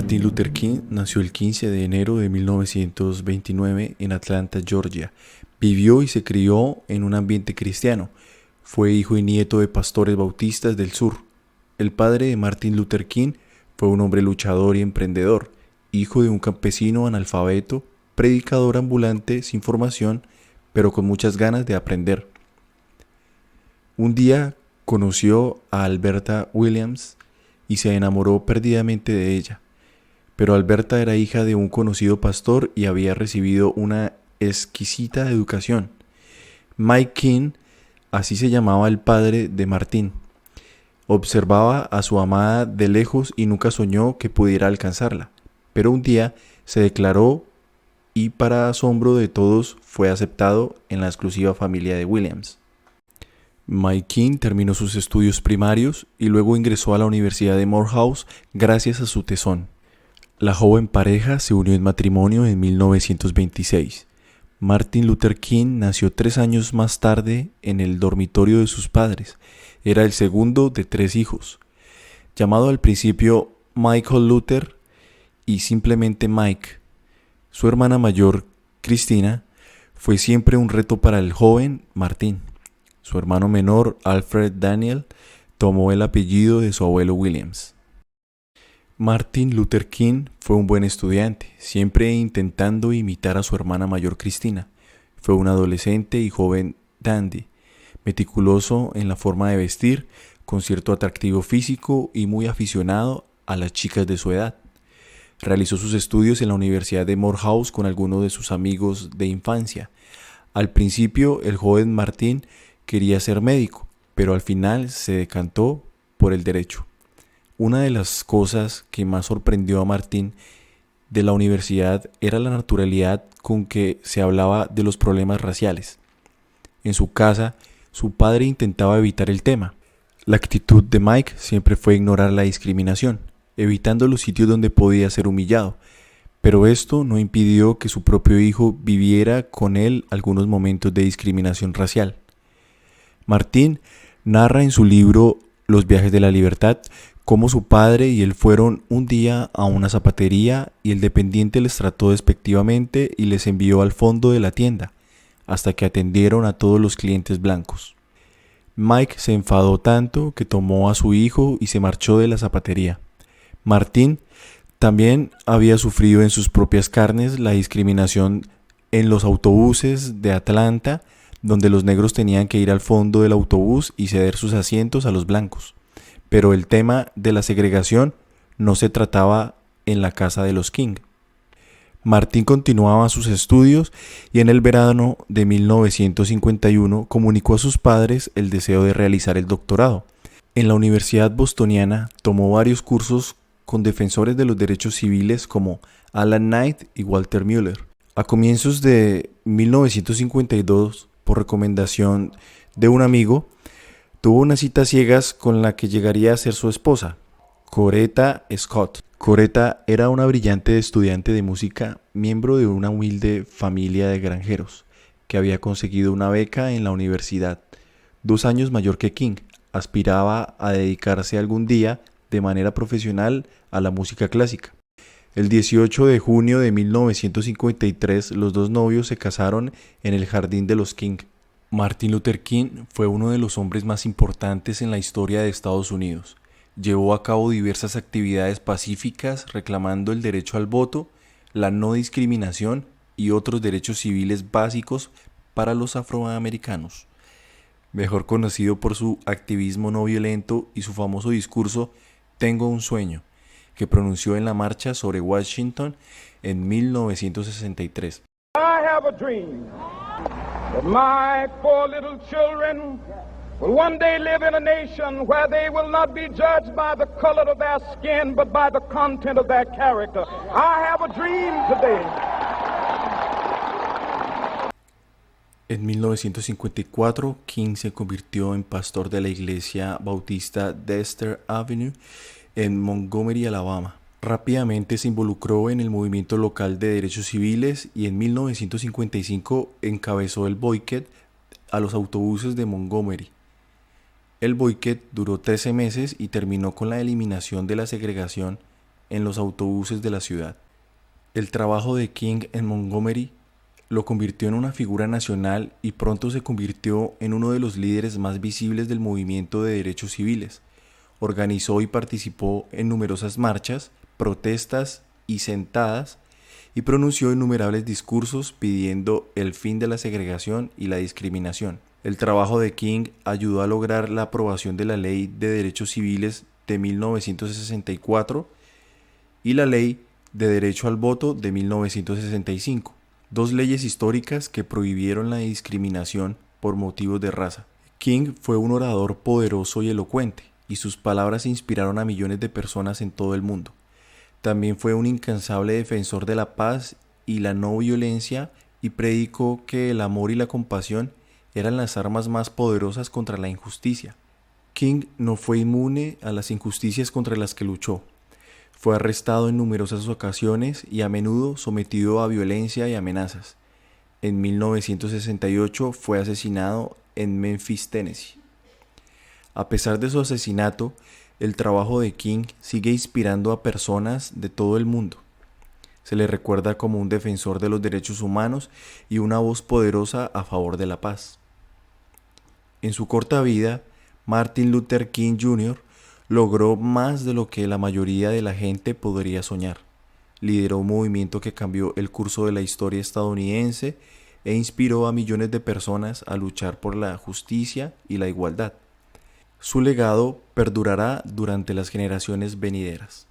Martin Luther King nació el 15 de enero de 1929 en Atlanta, Georgia. Vivió y se crió en un ambiente cristiano. Fue hijo y nieto de pastores bautistas del sur. El padre de Martin Luther King fue un hombre luchador y emprendedor, hijo de un campesino analfabeto, predicador ambulante sin formación, pero con muchas ganas de aprender. Un día conoció a Alberta Williams y se enamoró perdidamente de ella. Pero Alberta era hija de un conocido pastor y había recibido una exquisita educación. Mike King, así se llamaba el padre de Martin, observaba a su amada de lejos y nunca soñó que pudiera alcanzarla. Pero un día se declaró y para asombro de todos fue aceptado en la exclusiva familia de Williams. Mike King terminó sus estudios primarios y luego ingresó a la Universidad de Morehouse gracias a su tesón. La joven pareja se unió en matrimonio en 1926. Martin Luther King nació 3 años más tarde en el dormitorio de sus padres. Era el segundo de 3 hijos. Llamado al principio Michael Luther y simplemente Mike, su hermana mayor, Christina, fue siempre un reto para el joven Martin. Su hermano menor, Alfred Daniel, tomó el apellido de su abuelo Williams. Martin Luther King fue un buen estudiante, siempre intentando imitar a su hermana mayor Christina. Fue un adolescente y joven dandy, meticuloso en la forma de vestir, con cierto atractivo físico y muy aficionado a las chicas de su edad. Realizó sus estudios en la Universidad de Morehouse con algunos de sus amigos de infancia. Al principio, el joven Martin quería ser médico, pero al final se decantó por el derecho. Una de las cosas que más sorprendió a Martin de la universidad era la naturalidad con que se hablaba de los problemas raciales. En su casa, su padre intentaba evitar el tema. La actitud de Mike siempre fue ignorar la discriminación, evitando los sitios donde podía ser humillado, pero esto no impidió que su propio hijo viviera con él algunos momentos de discriminación racial. Martin narra en su libro Los viajes de la libertad cómo su padre y él fueron un día a una zapatería y el dependiente les trató despectivamente y les envió al fondo de la tienda, hasta que atendieron a todos los clientes blancos. Mike se enfadó tanto que tomó a su hijo y se marchó de la zapatería. Martin también había sufrido en sus propias carnes la discriminación en los autobuses de Atlanta, donde los negros tenían que ir al fondo del autobús y ceder sus asientos a los blancos. Pero el tema de la segregación no se trataba en la casa de los King. Martin continuaba sus estudios y en el verano de 1951 comunicó a sus padres el deseo de realizar el doctorado. En la Universidad Bostoniana tomó varios cursos con defensores de los derechos civiles como Alan Knight y Walter Mueller. A comienzos de 1952, por recomendación de un amigo, tuvo una cita a ciegas con la que llegaría a ser su esposa, Coretta Scott. Coretta era una brillante estudiante de música, miembro de una humilde familia de granjeros, que había conseguido una beca en la universidad. 2 años mayor que King, aspiraba a dedicarse algún día de manera profesional a la música clásica. El 18 de junio de 1953, los dos novios se casaron en el jardín de los King. Martin Luther King fue uno de los hombres más importantes en la historia de Estados Unidos. Llevó a cabo diversas actividades pacíficas reclamando el derecho al voto, la no discriminación y otros derechos civiles básicos para los afroamericanos. Mejor conocido por su activismo no violento y su famoso discurso "Tengo un sueño", que pronunció en la marcha sobre Washington en 1963. I have a dream that my 4 little children will one day live in a nation where they will not be judged by the color of their skin, but by the content of their character. I have a dream today. En 1954, King se convirtió en pastor de la iglesia bautista Dexter Avenue en Montgomery, Alabama. Rápidamente se involucró en el movimiento local de derechos civiles y en 1955 encabezó el boicot a los autobuses de Montgomery. El boicot duró 13 meses y terminó con la eliminación de la segregación en los autobuses de la ciudad. El trabajo de King en Montgomery lo convirtió en una figura nacional y pronto se convirtió en uno de los líderes más visibles del movimiento de derechos civiles. Organizó y participó en numerosas marchas, protestas y sentadas y pronunció innumerables discursos pidiendo el fin de la segregación y la discriminación. El trabajo de King ayudó a lograr la aprobación de la Ley de Derechos Civiles de 1964 y la Ley de Derecho al Voto de 1965, dos leyes históricas que prohibieron la discriminación por motivos de raza. King fue un orador poderoso y elocuente, y sus palabras inspiraron a millones de personas en todo el mundo. También fue un incansable defensor de la paz y la no violencia y predicó que el amor y la compasión eran las armas más poderosas contra la injusticia. King no fue inmune a las injusticias contra las que luchó. Fue arrestado en numerosas ocasiones y a menudo sometido a violencia y amenazas. En 1968 fue asesinado en Memphis, Tennessee. A pesar de su asesinato, el trabajo de King sigue inspirando a personas de todo el mundo. Se le recuerda como un defensor de los derechos humanos y una voz poderosa a favor de la paz. En su corta vida, Martin Luther King Jr. logró más de lo que la mayoría de la gente podría soñar. Lideró un movimiento que cambió el curso de la historia estadounidense e inspiró a millones de personas a luchar por la justicia y la igualdad. Su legado perdurará durante las generaciones venideras.